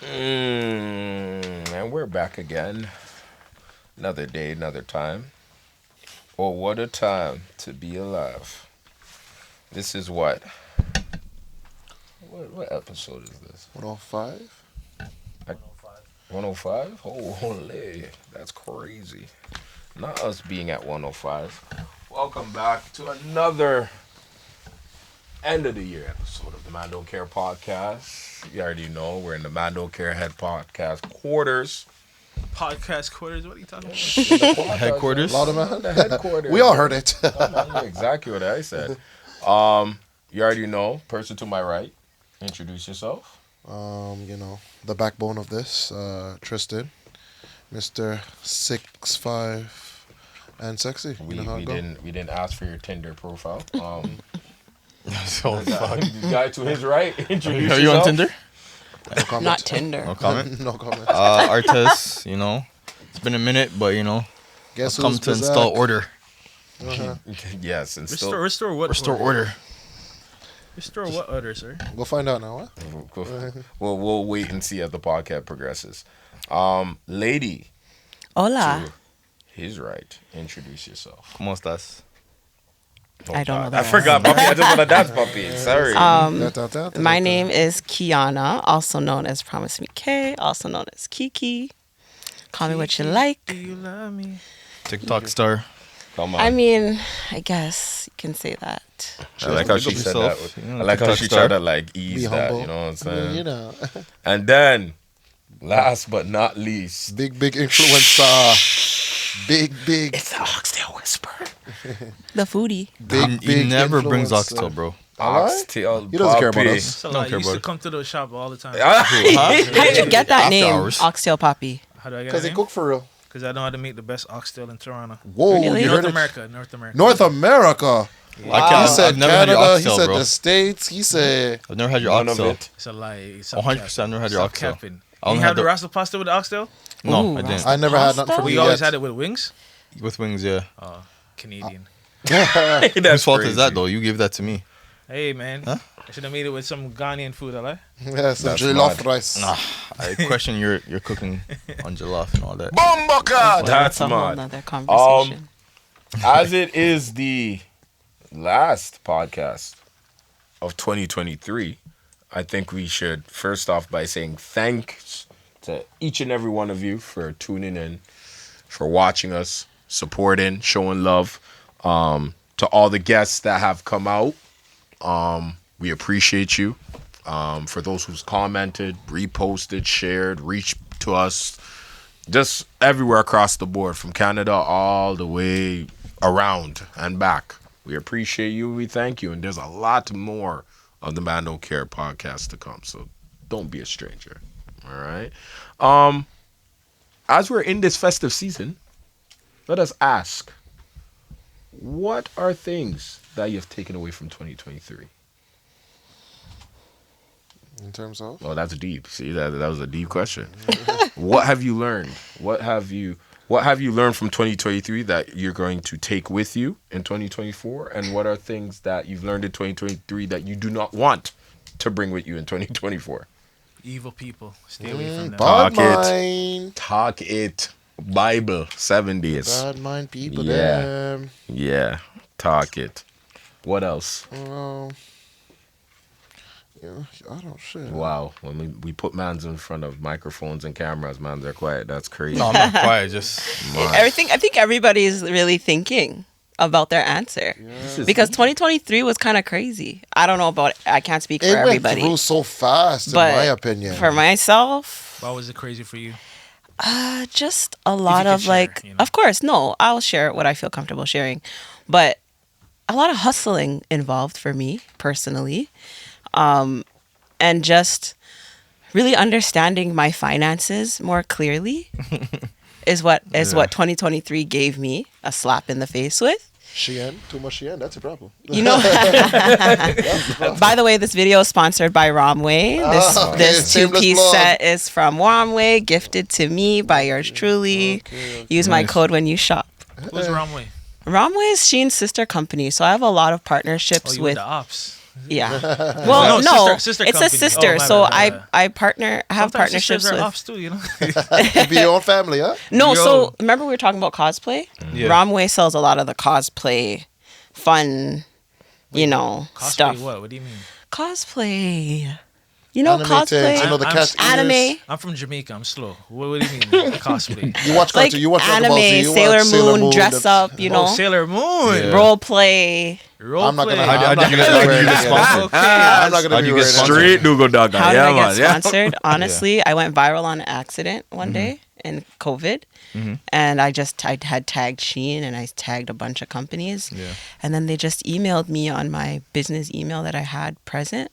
And we're back again. Another day, another time. Oh, what a time to be alive. This is what? What episode is this? 105? 105? Holy, that's crazy. Not us being at 105. Welcome back to another end of the year episode of the Man Don't Care podcast. You already know we're in the Man Don't Care Head podcast quarters. Podcast quarters? What are you talking about? Headquarters? The headquarters. We all heard it. Exactly what I said. You already know. Person to my right. Introduce yourself. The backbone of this, Tristan, Mr. 6'5" and sexy. We didn't ask for your Tinder profile. So fuck. The guy to his right. Introduce yourself. Are you on Tinder? No comment. Not Tinder. No comment. No comment. Artesz, it's been a minute, but Guess I've come who's to install Bizak? order. Yes, and Restore what? Restore order. Restore what order, sir? We'll find out now. What? we'll wait and see as the podcast progresses. Lady Hola. to his right. Introduce yourself. ¿Cómo estás? I don't know I that. forgot, puppy. I just want to dance, puppy. Sorry. My name is Kiana, also known as Promisemekay, also known as Kiki. Call me what you like. Do you love me? TikTok star. Come on. I mean, I guess you can say that. I like how she said that. I like how she tried to ease Be that. humble. You know what I'm saying? I mean, And then, last but not least, big influencer. Big. it's the Oxtail Whisper. The foodie. Big He never brings influencer. Oxtail, bro. Oxtail. He doesn't care about puppy. us. So Don't I care used to about it. come to the shop all the time. How did you get that After name, hours. Oxtail Poppy? How do I get Because that they name? cook for real. Because I know how to make the best oxtail in Toronto. Whoa, Really? you North heard it? America. North America. I've He said never had your Canada. oxtail, He said bro. the States. He said I've never had your None of oxtail. it. It's a lie. It's 100% I've never had your oxtail. Capping. I You only have had the the- rasta pasta with the oxtail? No, Ooh, I didn't. I never had nothing from We you always yet. had it with wings. With wings, yeah. Oh, Canadian. Whose fault is that, though? You gave that to me. Hey, man. Huh? I should have made it with some Ghanaian food, I like. Yeah, some That's jollof mad. rice. Nah, I question your cooking on jollof and all that. Bombaka! That's a whole mad. nother conversation. As it is the last podcast of 2023, I think we should first off by saying thanks to each and every one of you for tuning in, for watching us, supporting, showing love. To all the guests that have come out, we appreciate you. For those who's commented, reposted, shared, reached to us, just everywhere across the board, from Canada all the way around and back. We appreciate you. We thank you. And there's a lot more of the Man Don't Care podcast to come. So don't be a stranger. All right. As we're in this festive season, let us ask, what are things that you've taken away from 2023? In terms of? Oh, that's deep. See, that was a deep question. What have you learned? What have you learned from 2023 that you're going to take with you in 2024? And what are things that you've learned in 2023 that you do not want to bring with you in 2024? Evil people. Stay away from them. Bad Talk it. mind. Talk it. Bible 7 days. Bad mind people. Yeah. Them. Yeah. Talk it. What else? I don't shit. Wow. When we put mans in front of microphones and cameras, man, they're quiet. That's crazy. No, I'm not quiet. Just I think everybody is really thinking about their answer. Because 2023 was kind of crazy. I don't know about I can't speak for It went everybody. through so fast, But in my opinion. For myself, Why was it crazy for you? just a lot could of share, of course, no, I'll share what I feel comfortable sharing. But a lot of hustling involved for me personally. And just really understanding my finances more clearly is what 2023 gave me a slap in the face with. Shein, too much Shein, that's a problem. You know, by the way, this video is sponsored by Romway. This shameless two-piece plug. set is from Romway, gifted to me by yours truly. Use my code when you shop. Who's Romway? Romway is Shein's sister company, so I have a lot of partnerships Oh, you with. with the ops. Yeah. Well, No, no, sister it's a company. sister. Oh, my so bad, my bad. I partner. I have Sometimes partnerships sisters are with. offs too, you know. You be your own family, huh? No, Yo. so remember we were talking about cosplay. Yeah. Ramway sells a lot of the cosplay, fun, Cosplay stuff. what? What do you mean? Cosplay. You know Anime cosplay. tags, the I'm- cat Anime. ears. I'm from Jamaica. I'm slow. What do you mean cosplay? You watch Like cartoon. You watch Dragon Ball Z, anime, you Sailor watch Sailor Moon, dress that's- up, Oh, Sailor Moon. Yeah. role play. Role I'm not gonna. play. I'm not you gonna get- be how do you wearing get it. sponsored? Okay. I'm not gonna How'd be you get wearing it. sponsored? Straight Dougal Dogger. How did Yeah, I man. get Yeah. sponsored? Honestly, I went viral on an accident one day in COVID, and I had tagged Shein and I tagged a bunch of companies, Yeah. and then they just emailed me on my business email that I had present,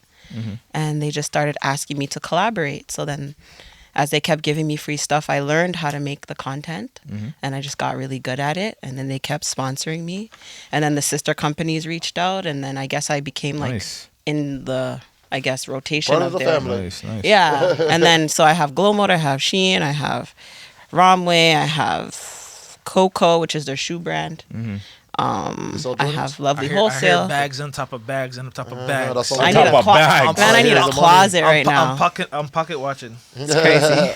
and they just started asking me to collaborate. So then, as they kept giving me free stuff, I learned how to make the content, and I just got really good at it. And then they kept sponsoring me, and then the sister companies reached out, and then I guess I became like Nice. in the rotation Part of of the their family. Nice, nice. yeah. And then so I have Glow Mode, I have Shein, I have Ramway, I have Coco, which is their shoe brand. It's all I Jordans? have I Lovely hear Wholesale. bags on top of bags on top of that's bags. all I on need top a of bags. man. I need Here's a the money. closet right I'm now. pocket watching. It's crazy.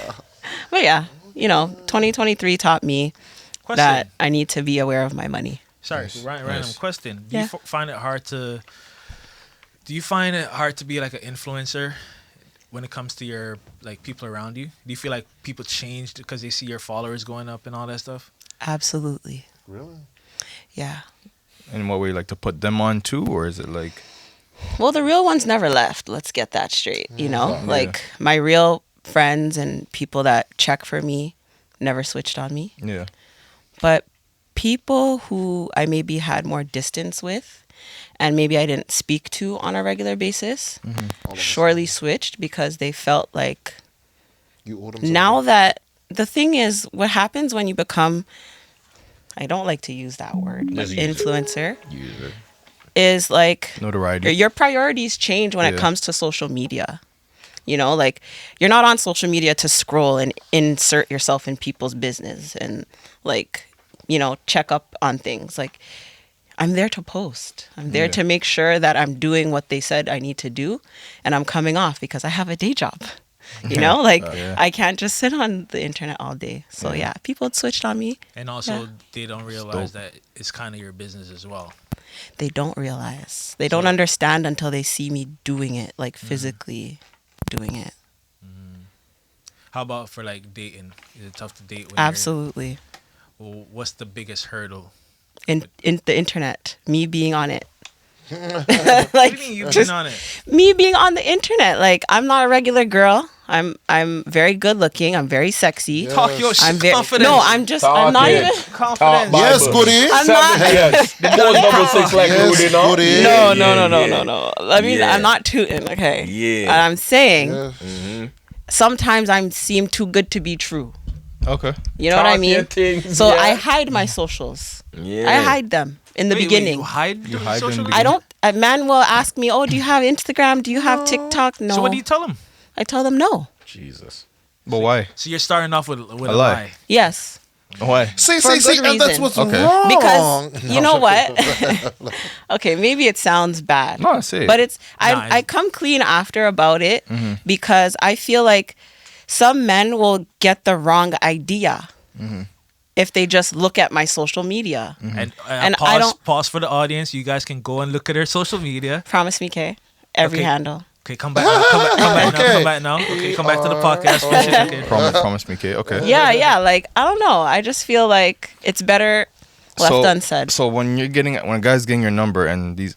But yeah, 2023 taught me Question. that I need to be aware of my money. Sorry, random Nice. question. Do Yeah. you find it hard to? Do you find it hard to be like an influencer when it comes to your like people around you? Do you feel like people changed because they see your followers going up and all that stuff? Absolutely. Really? Yeah. In what way, like to put them on too, or is it like? Well, the real ones never left. Let's get that straight. Like my real friends and people that check for me never switched on me. Yeah. But people who I maybe had more distance with and maybe I didn't speak to on a regular basis surely switched because they felt like You owe them something. now that the thing is what happens when you become, I don't like to use that word, but Just use it. influencer Use it. is like Notoriety. your priorities change when it Yeah. comes to social media. Like you're not on social media to scroll and insert yourself in people's business and like, check up on things. Like I'm there to post. I'm there Yeah. to make sure that I'm doing what they said I need to do and I'm coming off because I have a day job. Yeah. I can't just sit on the internet all day. So yeah, people had switched on me. And also, Yeah. they don't realize that it's kind of your business as well. They don't realize. They don't understand until they see me doing it, like physically doing it. How about for like dating? Is it tough to date? When Absolutely. Well, what's the biggest hurdle? In the internet, me being on it. What like do you mean you've just been on it? me being on the internet. Like I'm not a regular girl. I'm very good looking. I'm very sexy. Yeah. Talk your I'm shit. very Confidence. no. I'm just. I'm not Talk it. even. confidence. Talk Yes, Bible. goody. I'm not. Yes. The boy double six like Yes, Rudy, no? goody. No, Yeah. no. I mean, Yeah. I'm not tooting. Okay. Yeah. And I'm saying Yeah. sometimes I seem too good to be true. Okay. You know what I Talk your mean? things, So yeah. I hide my socials. Yeah. I hide them in the Wait, beginning. you hide You the hide social them media? I don't. A man will ask me, "Oh, do you have Instagram? Do you have TikTok?" No. So what do you tell them? I tell them no. Jesus. But why? So you're starting off with a A lie. lie. Yes, Why? See, For a see, good and that's reason. what's Okay. wrong. because you know what? Okay, maybe it sounds bad. No, say it. But it's Nah, I come clean after about it because I feel like some men will get the wrong idea if they just look at my social media. And, And pause, I don't- pause for the audience. You guys can go and look at her social media. Promisemekay, every Okay. handle. Okay, come back now. Come back now. Okay, come back to the podcast. Finish it. Okay. Promise me, Kay. Okay. Yeah. Like I don't know. I just feel like it's better left unsaid. So when a guy's getting your number and these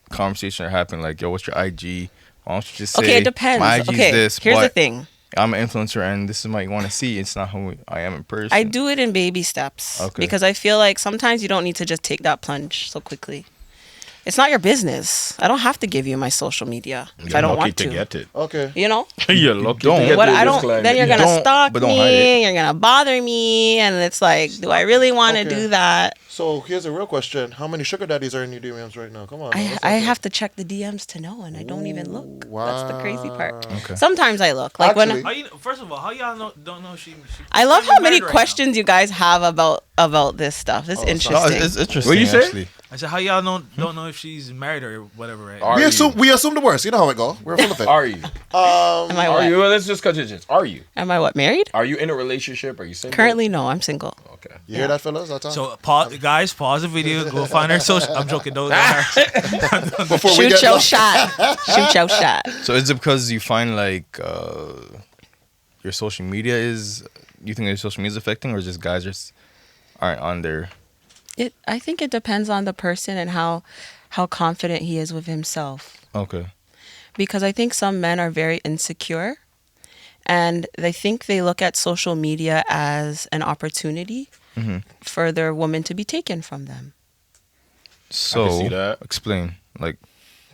conversations are happening, like, yo, what's your IG? Why don't you just say, Okay, it depends. my IG's Okay, this, here's the but thing. I'm an influencer and this is what you want to see. It's not who I am in person. I do it in baby steps Okay. because I feel like sometimes you don't need to just take that plunge so quickly. It's not your business. I don't have to give you my social media if You're I don't lucky want to. get it. Okay. You know? You're lucky don't. to get What this I don't. climate. Then you're You gonna don't, stalk but don't hide it. me. You're gonna bother me, and it's like, do I really want to Okay. do that? So here's a real question: how many sugar daddies are in your DMs right now? Come on. I have to check the DMs to know, and I don't even look. That's the crazy part. Okay. Sometimes I look. Like Actually- when How you, first of all, how y'all don't know she I love she's how many married right questions you guys have about this stuff. This is Oh, it's not- No, interesting. it's interesting. What you say? Actually. I said, how y'all don't know if she's married or whatever, right? Are We you? assume the worst. You know how it go. We're full of it. Are you? Am I Are what? you? Well, let's just cut to this. Are you? Am I what? Married? Are you in a relationship? Are you single? Currently, no. I'm single. Okay. You hear that, fellas? That's all. So, guys, pause the video. Go find her social. I'm joking. Don't Before we Shoot get your shot. Shoot your shot. So is it because you find like your social media is? You think your social media is affecting, or just guys just aren't on there? I think it depends on the person and how confident he is with himself. Okay. Because I think some men are very insecure, and they think they look at social media as an opportunity for their woman to be taken from them. So see that. explain, like,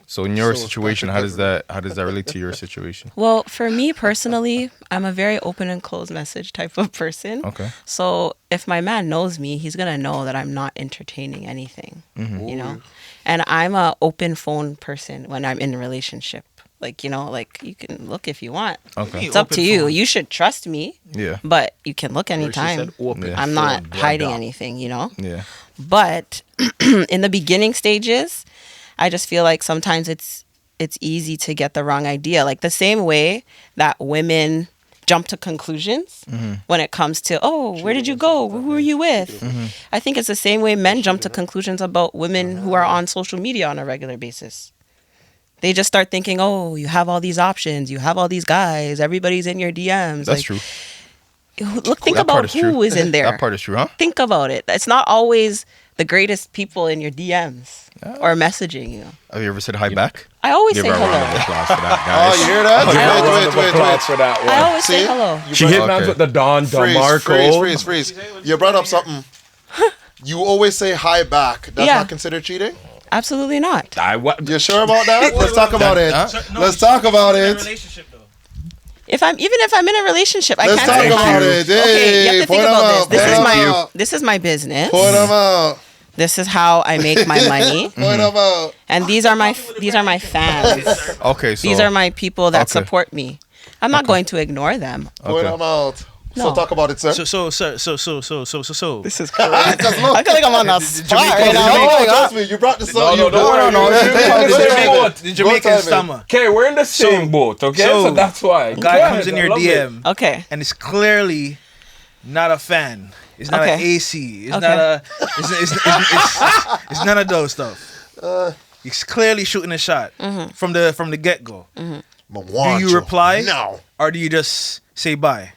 so in your So situation, how does that relate to your situation? Well, for me personally, I'm a very open and closed message type of person. Okay. So if my man knows me, he's gonna know that I'm not entertaining anything, you know. And I'm a open phone person when I'm in a relationship. Like, you know, like you can look if you want. Okay. It's up to you. You should trust me, Yeah. but you can look anytime. Yeah. I'm not hiding anything, you know. Yeah. But in the beginning stages, I just feel like sometimes it's easy to get the wrong idea. Like the same way that women jump to conclusions when it comes to, oh, where did you go? Who are you with? I think it's the same way men jump to conclusions about women who are on social media on a regular basis. They just start thinking, oh, you have all these options. You have all these guys. Everybody's in your DMs. That's true. Look, think That part about is true. who is in there. That part is true, huh? Think about it. It's not always the greatest people in your DMs or messaging you. Have you ever said hi back? I always Give say her a round of hello. applause for that, Oh, guys. you hear that? Wait. For that one. I always say See? hello. She hit man Okay. with the Don DeMarco. Freeze. You brought up something. You always say hi back. That's Yeah. not considered cheating? Absolutely not. You sure about that? Let's talk about it. Let's talk about it. Relationship though. If I'm in a relationship, I Let's can't talk say about hi. it. Okay, you have to think Point 'em about out. this. Thank This is my business. Point them out. This is how I make my money. Point them out. And these are my fans. Okay, so These are my people that Okay. support me. I'm not going to ignore them. Point them out. So No. talk about it, sir. So. This is crazy. I feel like I'm on the spot right now. No, trust me. You brought this up. No, don't worry. No. The Jamaican stammer. Okay, we're in the same boat, okay? So that's why. Guy Go comes ahead, in I your love it. DM Okay. and it's clearly not a fan. It's not an Okay. AC. It's Okay. not a. It's none of those stuff. He's clearly shooting a shot from the get go. Do you reply? No. Or do you just say bye?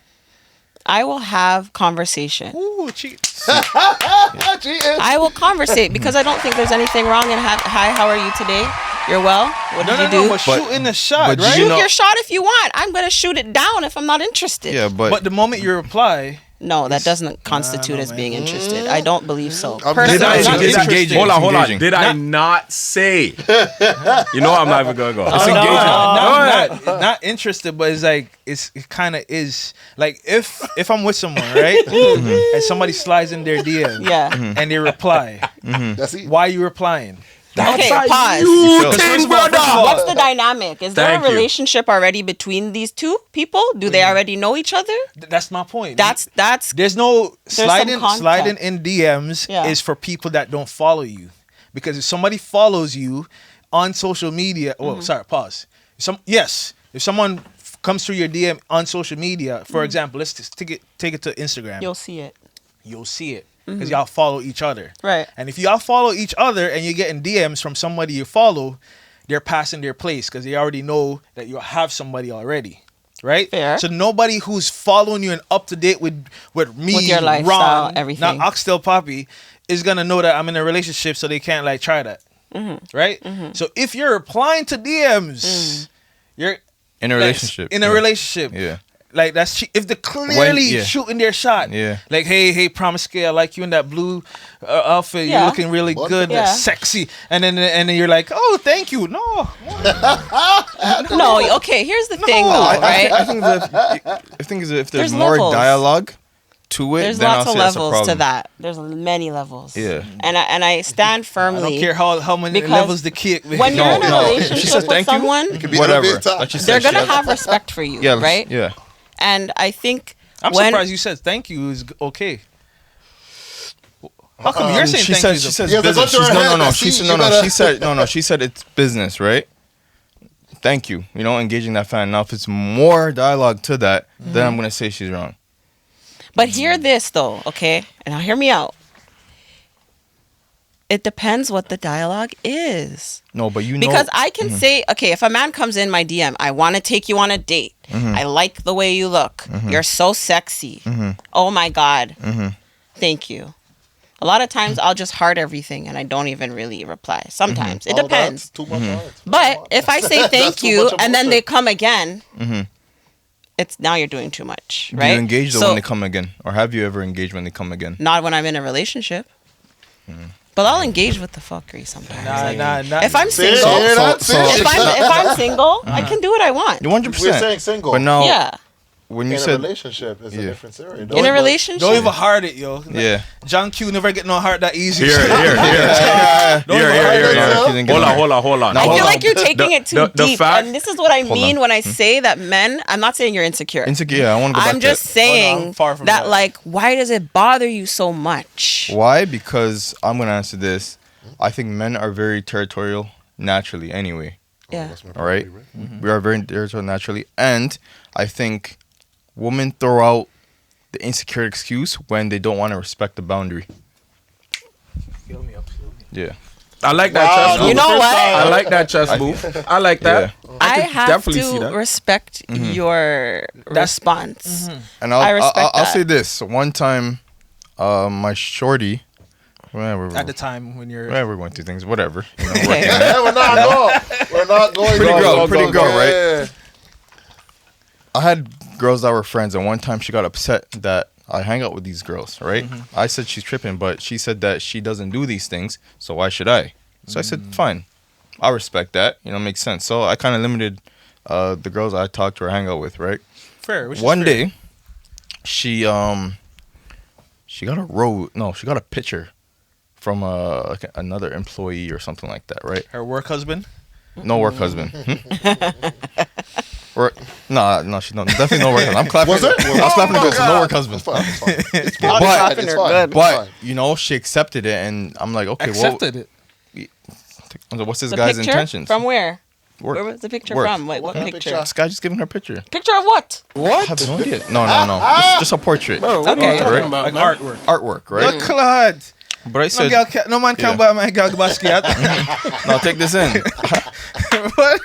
I will have conversation. Ooh, cheat. I will conversate because I don't think there's anything wrong in hi, how are you today? You're well? What did you do? But shooting a shot, but right? you Shoot know- your shot if you want. I'm going to shoot it down if I'm not interested. yeah, But the moment you reply, No, that doesn't constitute as being interested. I don't believe so. I'm Personally, Did I, It's not did I, engaging. hold on. Engaging. Did I not say? You know I'm not even gonna go. It's engaging. not interested, but it's like it kind of is. Like if I'm with someone, right, and somebody slides in their DM, Yeah. and they reply, That's it. why are you replying? Okay, how pause. you Because think, first of all- brother. What's the dynamic? Is there Thank a you. relationship already between these two people? Do they already know each other? That's my point. That's There's no some sliding context. in DMs Yeah. is for people that don't follow you, because if somebody follows you on social media, sorry, pause. If someone comes through your DM on social media, for example, let's just take it to Instagram. you'll see it. You'll see it because y'all follow each other. Right. And if y'all follow each other and you're getting DMs from somebody you follow, they're passing their place because they already know that you have somebody already. Right? Fair. So nobody who's following you and up to date with me, With your lifestyle, Ron, everything. not Oxtail Poppy, is gonna know that I'm in a relationship, so they can't like try that. Right? So if you're replying to DMs, you're In a relationship. in a yeah. relationship. Yeah. Like that's if they're clearly yeah. shooting their shot. Yeah. Like hey, Promisemekay, I like you in that blue outfit. Yeah. You're looking really What? good, Yeah. sexy. And then you're like, oh, thank you. No. No, okay, here's the thing though, right? I think if there's There's more levels. dialogue to it, There's then lots I'll of say that's a levels to problem. that. There's many levels. Yeah. And I stand I firmly. don't care how many Because levels the cake. When you're in a No. She relationship said with thank you. someone, Could be Whatever. elevator. Like you said, they're she gonna has- have respect for you, Yeah, right? Yeah. And I think I'm when surprised you said thank you is okay. How come you're saying She thank said you? she says Yeah, the business. gun to her head, No. I She see, said you better- she said it's business, right? Thank you. You know, engaging that fan. Now, if it's more dialogue to that, then I'm gonna say she's wrong. But hear this though, okay? And now hear me out. It depends what the dialogue is. No, but you know Because I can say, okay, if a man comes in my DM, I want to take you on a date. I like the way you look. You're so sexy. Oh my God. Thank you. A lot of times I'll just heart everything and I don't even really reply. Sometimes. It Oh, depends. that's too much heart. But if I say thank That's too you much and then emotion. they come again, it's now you're doing too much, do right? you engage them So- when they come again, or have you ever engaged when they come again? Not when I'm in a relationship. But I'll engage with the fuckery sometimes. Nah. If I'm See, single, hear that? so- See? if I'm single, I can do what I want. You 100%. We're saying single. But now, Yeah. when you in a said relationship, it's a Yeah. different scenario. In a But- relationship. Don't even heart it, yo. yeah, John Q never get no heart that easy. Here. Don't even heart it. No, you didn't get Hold it. on. No, I hold feel on. like you're taking it too the deep. fact- And this is what I Hold mean on. when I say that men, I'm not saying you're insecure. Insecure. Yeah, I want to go back I'm to just that. saying I'm far from that, that. like, why does it bother you so much? Why? Because I'm gonna answer this. I think men are very territorial naturally. Anyway, Yeah. all right, we are very territorial naturally, and I think women throw out the insecure excuse when they don't want to respect the boundary. Yeah. I like that Wow, chess move. You know what? I like that chess move. I like that. I could have definitely see to that. respect your response. And I I'll respect I'll that. say this. One time, my shorty, At the time when you're we're going through things, whatever. You know, Okay. Yeah, we're not going. We're not going. Pretty girl, right? Yeah. I had girls that were friends, and one time she got upset that I hang out with these girls, right? I said she's tripping, but she said that she doesn't do these things, so why should I? So I said, fine. I respect that. You know, makes sense. So I kind of limited the girls I talked to or hang out with, right? fair. Which is One fair. day, she got she got a picture from like another employee or something like that, right? her work husband. No work husband. Or no, she don't. Definitely no work husband. I'm clapping. Was it? I was clapping the girls. No work husband. It's fine. It's fine. It's I'll fine. be It's clapping her fine. good. It's But fine. you know, she accepted it, and I'm like, okay, Accepted it. what's this The guy's picture? intentions? From where? Work. Where was the picture Work. from? Wait, what What picture? picture? This guy just giving her a picture. Picture of what? I have no idea. No. Just a portrait. Okay. Right? Like artwork. Artwork, right? Look, lad. But I No, said, girl no man can Yeah. buy my girl basket. no, take this in. What?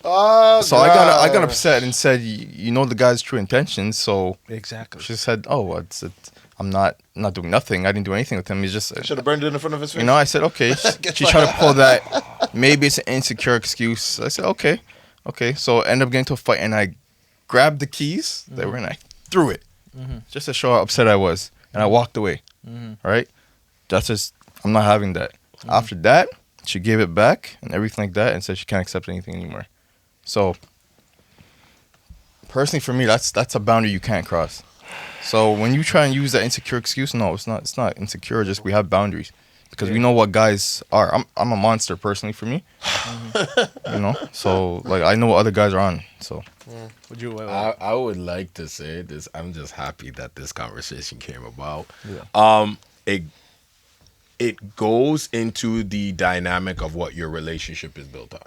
Oh, So I got upset and said, you know the guy's true intentions. So Exactly. she said, oh, I'm not doing nothing. I didn't do anything with him. He's just, Should have burned it in front of his face. you know. I said, okay. She tried to pull that. Maybe it's an insecure excuse. I said, okay. So I ended up getting to a fight, and I grabbed the keys that were in. I threw it just to show how upset I was, and I walked away. All right. That's just, I'm not having that. After that, she gave it back and everything like that, and said she can't accept anything anymore. So personally, for me, that's a boundary you can't cross. So when you try and use that insecure excuse, no, it's not insecure. Just we have boundaries because we know what guys are. I'm a monster personally for me, you know. So like I know what other guys are on. So Would you? I would like to say this. I'm just happy that this conversation came about. It goes into the dynamic of what your relationship is built on.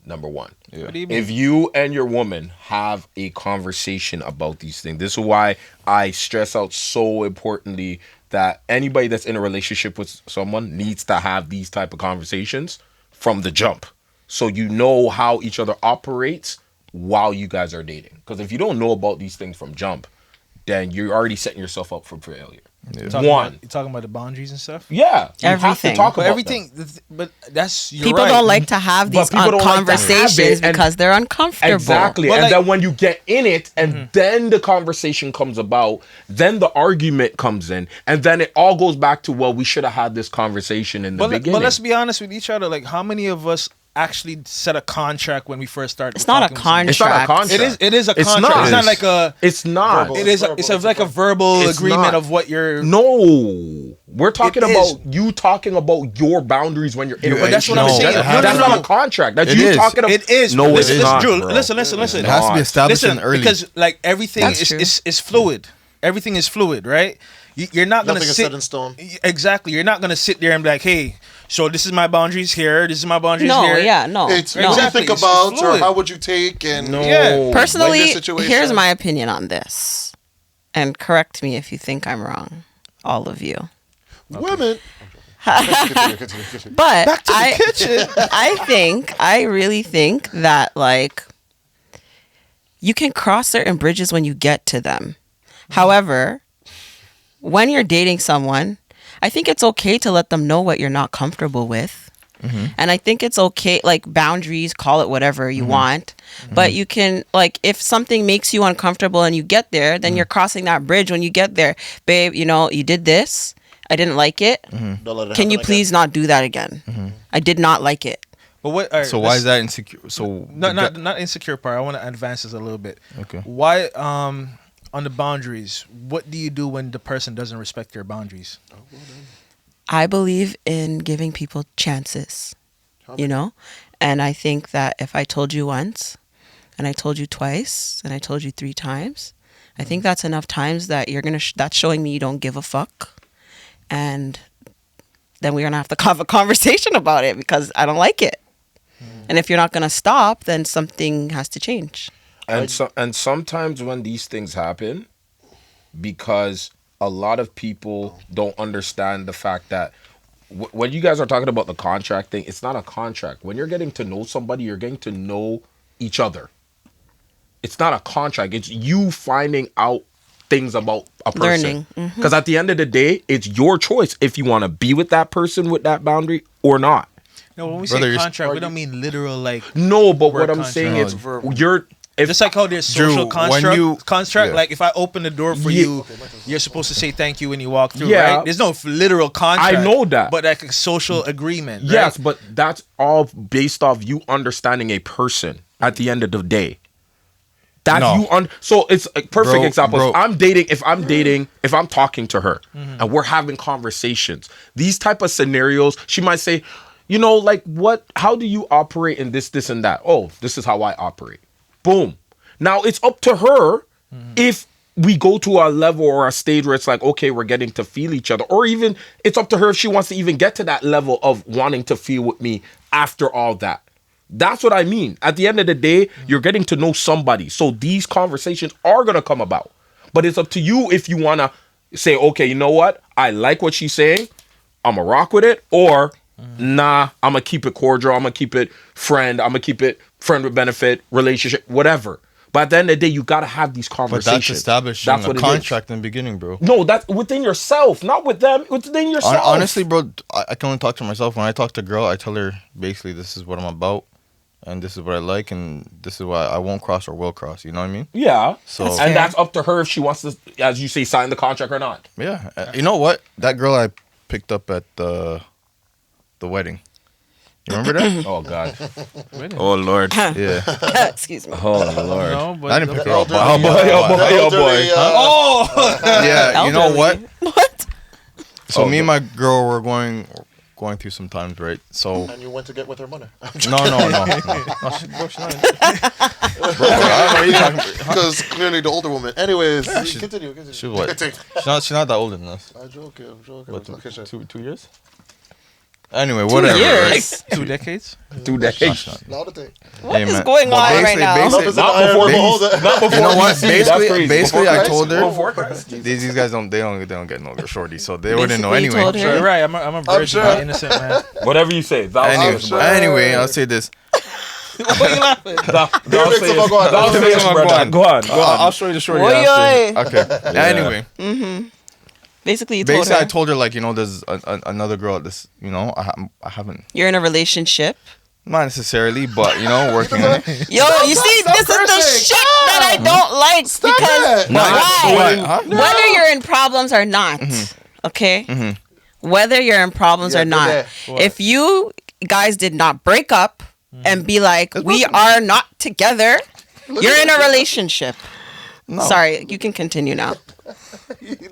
Number one. What do you mean? If you and your woman have a conversation about these things, this is why I stress out so importantly that anybody that's in a relationship with someone needs to have these type of conversations from the jump. So you know how each other operates while you guys are dating. Because if you don't know about these things from jump, then you're already setting yourself up for failure. You talking about the boundaries and stuff? Yeah. You have to Everything. talk But about everything, but that's you're People right. don't like to have these people don't like to have conversations it, and- because they're uncomfortable. Exactly. But And like- then when you get in it and then the conversation comes about, then the argument comes in, and then it all goes back to, well, we should have had this conversation in the beginning. But let's be honest with each other. Like, how many of us actually set a contract when we first started? It's not a talking with someone? It's not a contract. contract. It is a It's contract. not. It's not like a. It's not. Verbal. It is. It's like a verbal It's agreement not. of what you're. No. We're talking It about is. you talking about your boundaries when you're in a But that's what I'm relationship. saying. That's No. not a contract. That's It you is. talking about. It is. No, listen, it's not, Drew, bro. listen. it has to be established Listen, early. because like everything That's true. is fluid. Everything is fluid, right? you're not gonna Nothing is sit set in stone. Exactly. You're not gonna sit there and be like, hey, so this is my boundaries here. This is my boundaries No, here. yeah, no. It's no. what do you Exactly. think It's about, or fluid. how would you take, and Yeah. Personally, Like this situation. here's my opinion on this, and correct me if you think I'm wrong, all of you. women. Continue. But Back to the kitchen. I really think that like you can cross certain bridges when you get to them. However, when you're dating someone, I think it's okay to let them know what you're not comfortable with. And I think it's okay, like boundaries, call it whatever you want. But you can, like, if something makes you uncomfortable and you get there, then you're crossing that bridge when you get there. Babe, you know, you did this. I didn't like it. Don't let it Can you happen please not do that again? I did not like it. But what? All right, So why is that insecure? So not insecure part? I want to advance this a little bit. Okay. Why on the boundaries? What do you do when the person doesn't respect your boundaries? I believe in giving people chances, you know? And I think that if I told you once, and I told you twice, and I told you 3 times, I think that's enough times that you're going to, that's showing me you don't give a fuck. And then we're going to have to have a conversation about it because I don't like it. And if you're not going to stop, then something has to change. And sometimes when these things happen, because a lot of people don't understand the fact that when you guys are talking about the contract thing, it's not a contract. When you're getting to know somebody, you're getting to know each other. It's not a contract. It's you finding out things about a person. Learning. Because at the end of the day, it's your choice if you want to be with that person with that boundary or not. No, when we Brother, say you're- contract, we don't mean literal like. No, but what Word I'm saying is contract. you're if Just like how there's social Drew, construct, when you- yeah. like if I open the door for Yeah. you, you're supposed to say thank you when you walk through, Yeah. right? There's no literal contract. I know that. But like a social agreement, right? Yes, but that's all based off you understanding a person at the end of the day. That's No. you so it's a perfect Bro, example. bro. If I'm talking to her and we're having conversations, these type of scenarios, she might say, you know, like how do you operate in this and that? Oh, this is how I operate. Boom. Now it's up to her if we go to a level or a stage where it's like, okay, we're getting to feel each other. Or even it's up to her if she wants to even get to that level of wanting to feel with me after all that. That's what I mean. At the end of the day, you're getting to know somebody. So these conversations are going to come about. But it's up to you if you want to say, okay, you know what? I like what she's saying. I'm going to rock with it. Or, nah, I'm going to keep it cordial. I'm going to keep it friend. I'm going to keep it friend with benefit, relationship, whatever. But at the end of the day, you got to have these But conversations. that's establishing That's what a it is. contract in the beginning, bro. No, that's within yourself, not with them. Within yourself. Honestly, bro, I can only talk to myself. When I talk to a girl, I tell her basically this is what I'm about, and this is what I like, and this is what I won't cross or will cross. You know what I mean? Yeah. So That's And fair. that's up to her if she wants to, as you say, sign the contract or not. yeah, you know what? That girl I picked up at the wedding. You remember that? Oh, God. Really? Oh, Lord. Yeah. Excuse me. Oh, Lord. No, but I didn't pick her up. Oh, boy, oh, boy, oh, boy. Oh, Yeah, you know what? What? So Oh, me and my girl were going through some times, right? So And you went to get with her money. no. She's not. Bro, I don't know what you're talking about. Because clearly the older woman. Anyways, continue. She's what? She's not that older than us. I'm joking. What, Okay, sure. 2 years? Anyway, whatever. years? Right? 2 decades. 2 days. Now the thing. What is man. going But on right basically- now? basically- Love is in the Not iron before will these- hold it. Not before You know what? DC, that's crazy. Basically, I told her Before Christ. these guys don't get no shorty, so they wouldn't know Basically, anyway. told her- You're right. I'm a virgin, sure. I'm innocent man. Whatever you say. Anyway, I'll say this. What are you laughing? Go on. I'll show you the shorty. Oi, after. oi. Okay. Anyway, Basically, you told basically, I her told her like there's another girl at this. I haven't, you're in a relationship. not necessarily, but working on it. Yo, you see, this is the cursing. shit that I don't like because it. why? Huh? Whether you're in problems or not, okay? Whether you're in problems Yeah, or not, good if you guys did not break up and be like, we are not together, you're in a relationship. No. Sorry, you can continue now.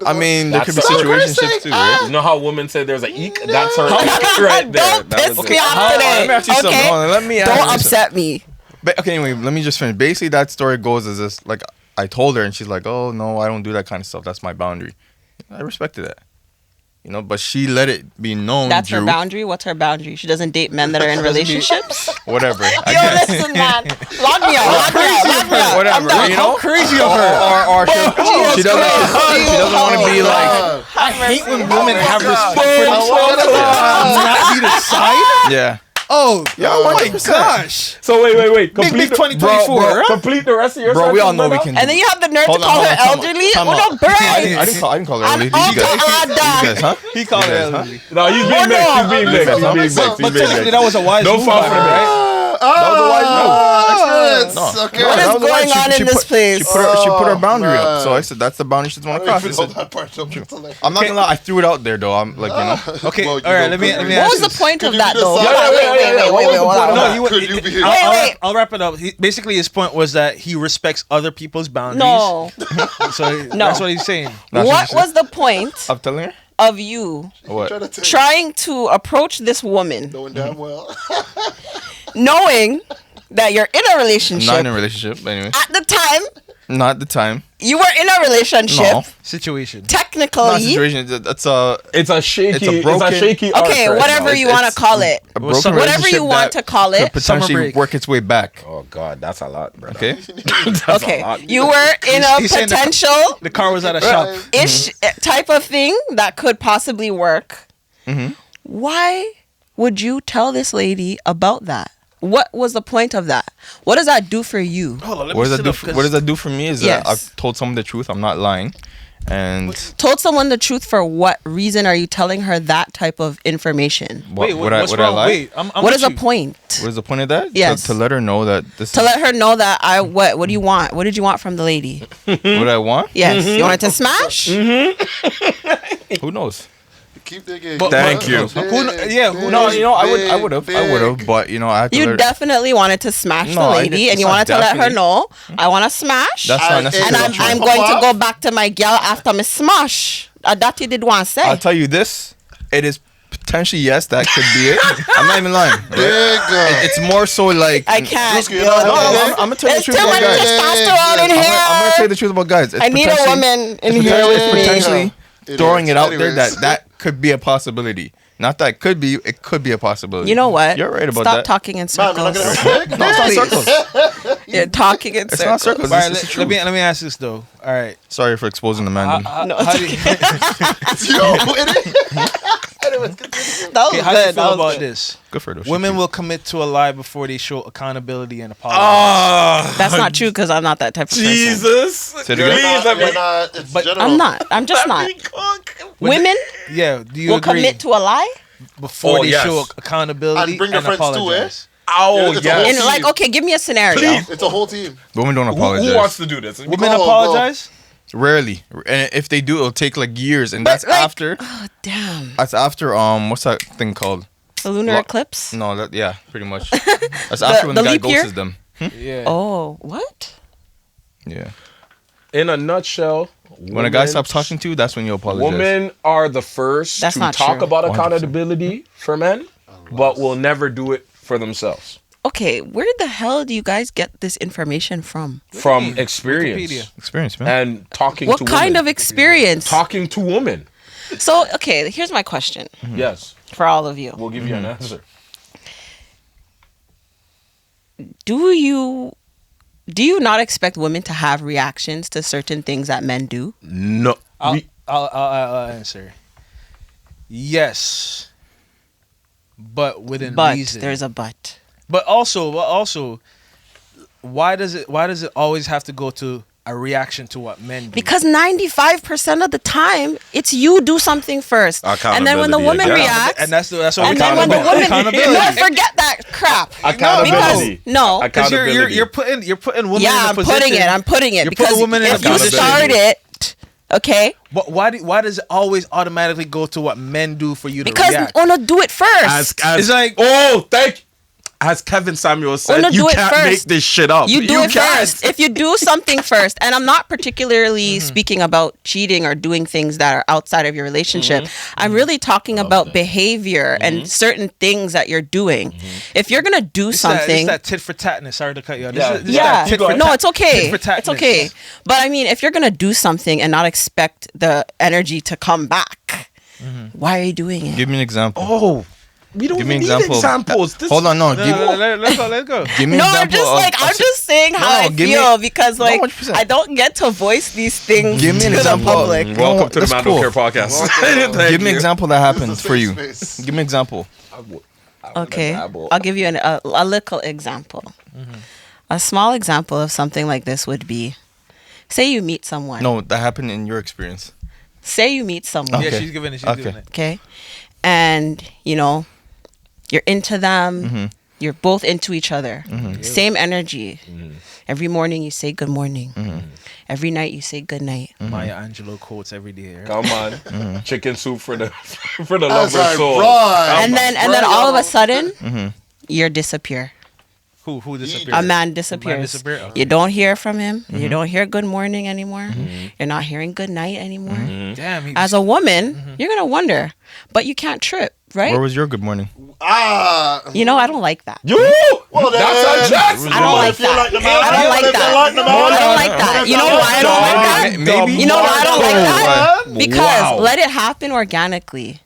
I mean, there could be That's so situationships too, right? You know how women say there's a eek? That's her eek right there. Don't That piss was me it. off today. Let me ask you something. Okay? Hold on, let me ask Don't you upset me. Okay, anyway, let me just finish. Basically, that story goes as this: like, I told her, and she's like, "Oh no, I don't do that kind of stuff. That's my boundary." I respected that. You know, but she let it be known. That's Drew, her boundary. What's her boundary? She doesn't date men that are in relationships. whatever. I Yo, guess. listen, man. Lock me out. Whatever. You know, Crazy of her. or she doesn't want to be like. I hate when women have respect for themselves. Not be the side. Yeah. Oh, Yeah, oh my 100%. gosh. So wait. Big 2024. Complete the rest of your Bro, we all sentence, know we brother. can. And then you have the nerve Hold to on, call her hold on, elderly. time What out. a brain. I didn't call her An early. You guys, huh? He called You her guys, huh? elderly. No, he's being mixed. He's being mixed. He's being mixed. But technically, that was a wise No move, fun by for her, me. right? Experience. No. Okay. What is That was the going one. on in this place? She put her boundary man. up. So I said that's the boundary she doesn't want to I cross. don't I even know said, that part. So it's hilarious. I'm not gonna lie. I threw it out there though. I'm like, you know. Okay, Well, all you right, know, let me could ask What was this. the point Could of you that, be though? the Hold on, side? wait. Could you be here? I'll wrap it up. Basically, his point was that he respects other people's boundaries. No. So that's what he's saying. What was the point I'm telling her. of you What? Trying to take trying to approach this woman, knowing damn well. knowing that you're in a Not relationship? in a relationship, but anyway. At the time, Not the time. you were in a relationship. No. Situation. Not Technically. situation. That's a It's a shaky. It's a broken- shaky. arc Okay, right whatever now. you want to call it. a broken some- Whatever relationship you want that to call could it. potentially Summer break. work its way back. Oh God, that's a lot, bro. Okay. Okay. You were in a He's saying potential The car was at a shop. ish type of thing that could possibly work. Mm-hmm. Why would you tell this lady about that? What was the point of that? What does that do for you? Hold on, let What me does that sit do? up, What does that do for me? Is Yes. that I've told someone the truth. I'm not lying, and Told someone the truth for what reason are you telling her that type of information? Wait, would I what's would I wrong? lie? Wait, I'm What is with the you. point? What is the point of that? Yes. To let her know that this To is let her know that what do you want? What did you want from the lady? what I want. Yes. You wanted to smash? Who knows? Keep digging. Thank you. Who No, knows? you know, I would have, but you know, I have to. You let her, definitely wanted to smash No, the I lady, didn't- and it's you not wanted to let her definitely- know, I want to smash. That's not And necessarily and true. I'm going to go back to my girl after me smash. That you did want to say. I'll tell you this: it is potentially yes, that could be it. I'm not even lying. Right? It's more so like I can't. Drewskey, yo. no, I'm gonna tell you the There's truth too about much guys. testosterone in I'm here. gonna tell you the truth about guys. It's I need a potentially- woman in It's here with me. potentially It throwing is. it out there Anyways. that could be a possibility. Not that could be. It could be a possibility. You know what? You're right about Stop that. talking in Man, we're not circles. gonna have No, it's not circles. You're talking in It's not circles. circles. All right, This is the let truth. me ask this though. All right. Sorry for exposing the man. How do you, Yo, anyways, continue. That was okay, how do you good. feel That was about good. this? Good for those. Women will commit to a lie before they show accountability and apology. That's not true because I'm not that type of person. Jesus. Say it again. Please let me. You're not. It's But general. I'm not. I'm just not. Women Yeah, do you will agree? commit to a lie. Before Oh, they yes. show accountability And bring your friends too, apologize. Oh, It's a yes. whole And like, okay, give me a scenario. Please. It's a whole team. Women don't apologize. Who wants to do this? Women Go, apologize? Rarely, and if they do, it'll take like years, and But, that's like- after. Oh, damn. That's after what's that thing called? The lunar Lo- eclipse? No, that yeah, pretty much. That's after when the the guy leap year? ghosts them. Yeah. Oh, what? Yeah. In a nutshell, When a guy stops talking to you, that's when you apologize. Women are the first That's to not talk true. about 100%. accountability for men, but will never do it for themselves. Okay, where the hell do you guys get this information from? From experience Wikipedia. Experience, man. and talking What to kind women. of experience? Talking to women. So, okay, here's my question Yes, for all of you. we'll give you an answer. Do you not expect women to have reactions to certain things that men do? No. I'll answer. Yes, but within But reason. there's a but. But also, why does it always have to go to a reaction to what men do? Because 95% of the time, it's you do something first. And then when the woman Accountability, reacts, and that's what and then when the woman, accountability. no, forget that crap. Accountability. Because, no, Because Accountability. you're putting women yeah, in a I'm position. putting it. You're Because putting women in if you accountability. start it, okay, But why does it always automatically go to what men do for you to because react? wanna do it first. As It's like- oh, thank as Kevin Samuel said, no, you do it can't first. make this shit up. You do it can't. first. If you do something first, and I'm not particularly speaking about cheating or doing things that are outside of your relationship. I'm really talking about behavior and certain things that you're doing. If you're gonna do something, It's that tit for tatness. Sorry to cut you off. yeah, no, it's okay. Tit for tatness. It's okay. But I mean, if you're gonna do something and not expect the energy to come back, why are you doing it? Give me an example. Oh, we don't Give me even an need example. examples. This Hold on, no. Let's go. Give me an No, I'm example. just like I'm just saying how I give me- feel because like 100%. I don't get to voice these things Give me an to example. the public. Welcome to the That's Man cool. Don't Care podcast. Give me an example that happened for you. Space. Give me an example. Okay, I'll give you a little example. A small example of something like this would be, say you meet someone. No, that happened in your experience. Say you meet someone. Yeah, Okay. she's giving it. She's Okay. giving it. Okay, and you're into them. You're both into each other. Same energy. Every morning you say good morning. Every night you say good night. Maya Angelou quotes every day. Right? Come on, chicken soup for the That's lover soul. right. And then all of a sudden, you disappear. Who disappeared? A man disappears. disappeared? Okay. You don't hear from him. You don't hear good morning anymore. You're not hearing good night anymore. Damn. He As a woman, you're gonna wonder, but you can't trip, right? Where was your good morning? I don't like that. You? Well, then, That's unjust. I don't like if you that. like the man, I don't like if you that. like the man, I don't like that. You know why I don't like that? Maybe. You know why I don't like that? Wow. Because let it happen organically.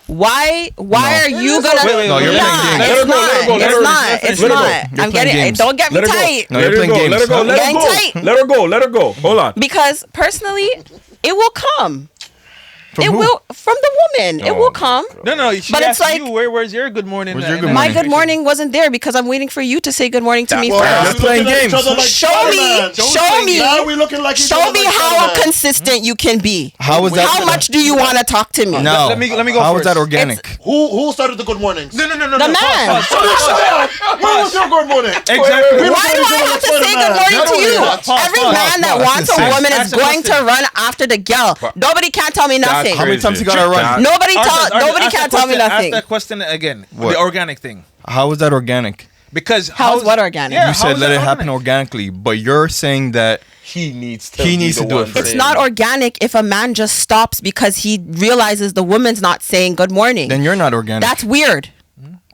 Why are you gonna? Wait, No, you're playing games. It's not. Let her go. It's Let her go. not. You're I'm playing getting. games. Don't get me Let her go. tight. No, you're playing games. Let her go. Let her Getting go. tight. Let her go. Let her go. Hold on. Because personally, it will come. From It who? will from the woman. It will come. No. She But it's asked like- you, where's your good morning? Where's your in good that My morning? good morning wasn't there because I'm waiting for you to say good morning to me Well, now first. we playing looking at each games. other like Show me. Spider-Man. Show me. Now we looking like each Show other me like how Spider-Man. consistent you can be. How was that? How much do you want to talk to me? No. Let me go How was first. that organic? Who started the good mornings? No. The man. When was your good morning? Exactly. We Why looking do at each I other have like to say good Spider-Man. morning to you? Pause, Every pause, man that pause. wants a That's woman is insane. going to run after the girl. Nobody can't tell me nothing. How many times you gotta run? Nobody Artesz, can't tell me Ask nothing. that question again. What? The organic thing. How was that organic? Because How's what organic? Yeah, You how said is let that it happen organic? organically, but you're saying that He needs to. He be needs the to do one it first. It's saying not it. organic if a man just stops because he realizes the woman's not saying good morning. then you're not organic. That's weird.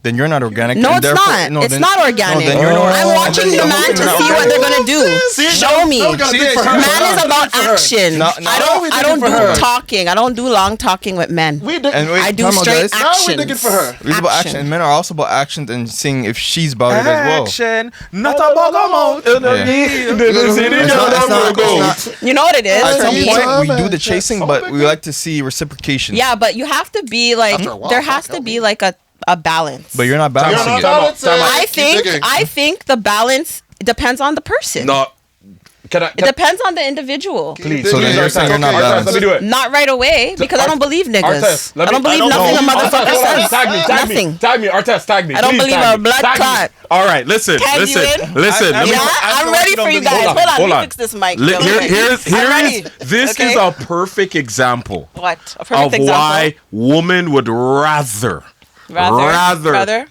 Then you're not organic. No, and it's therefore- not. no, it's then- not No, organic. then you're not. I'm watching the man to see what they're gonna do. Show me. Now we gotta See, dig for see, her. man Man Now is we about dig for her. action. No, no. I Now we don't digging do for her. talking. I don't do long talking with men. We dig- And wait, I do time out, straight guys. Now we actions. digging for her. It's about action. And men are also about actions and seeing if she's about it as well. Action, not a bug amount. You know what it is At for some me? point, we do the chasing, but we like to see reciprocation. Yeah, but you have to be like After a while, there fuck, has to help be me. like a balance. But you're not You're balancing not it. balancing. I Keep digging. think the balance depends on the person. No. Can I? It depends on the individual. Please. So then you're saying you're not Artesz, balanced. let me do it. Not right away because I don't believe niggas. Artesz, let I don't me- believe I nothing a know. motherfucker Hold on, says. Tag me. Nothing. Tag me. Artesz, tag me. I don't Please believe tag a me. blood Tag me. clot. All right, listen. Tag you Listen. in? Listen. Let me. Yeah, I'm ready for you guys. Hold on, let me fix this mic. Li- real here- quick. here's I'm ready. this Okay? is a perfect example What? A of perfect example. why women would rather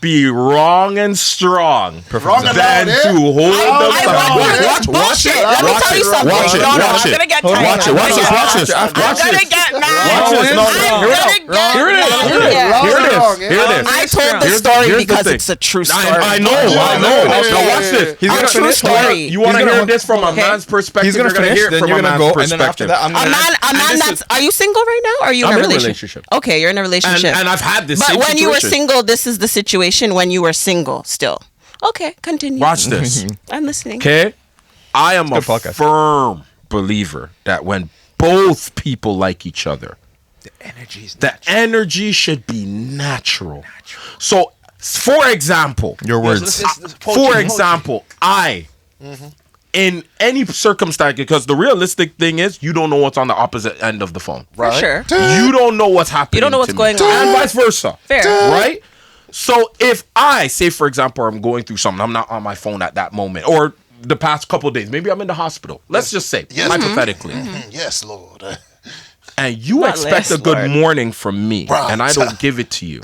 be wrong and strong Wrong and than loud, eh? to hold I themselves. want you to bullshit. Let me tell you something. Watch it. No, no, Watch I'm it. gonna get tight. Watch it. Watch this. Watch this. I'm Watch gonna this. get mad. Watch this. No, I'm here we gonna go. get Here it is. mad. Here it is. Yeah. Here it Wrong, is. Here it is. I told the Here's story here's the because thing. it's a true story. I know. Yeah, Now yeah, watch yeah. this. He's I'm gonna true finish. story. You want to He's hear gonna- this from a Okay. man's perspective? He's gonna You're gonna finish, hear it then from you're a gonna man's go, and then after perspective. that, I'm A gonna. man that's. Are you single right now? Or are you I'm in a in a relationship? relationship. Okay, you're in a relationship. And I've had this But same when you were situation. single, this is the situation when you were single still. Okay, continue. Watch this. I'm listening. Okay? I am a Good podcast. firm believer that when both people like each other, the energy should be natural. So, for example, Your words. for example, in any circumstance, because the realistic thing is, you don't know what's on the opposite end of the phone. For sure. You don't know what's happening. You don't know what's to me. going on. And vice versa. Fair. Right? So if I say, for example, I'm going through something, I'm not on my phone at that moment, or the past couple of days, maybe I'm in the hospital. Let's just say, Yes. hypothetically, Yes, Lord. and you Not expect less, a good Lord. morning from me, Right. and I don't give it to you.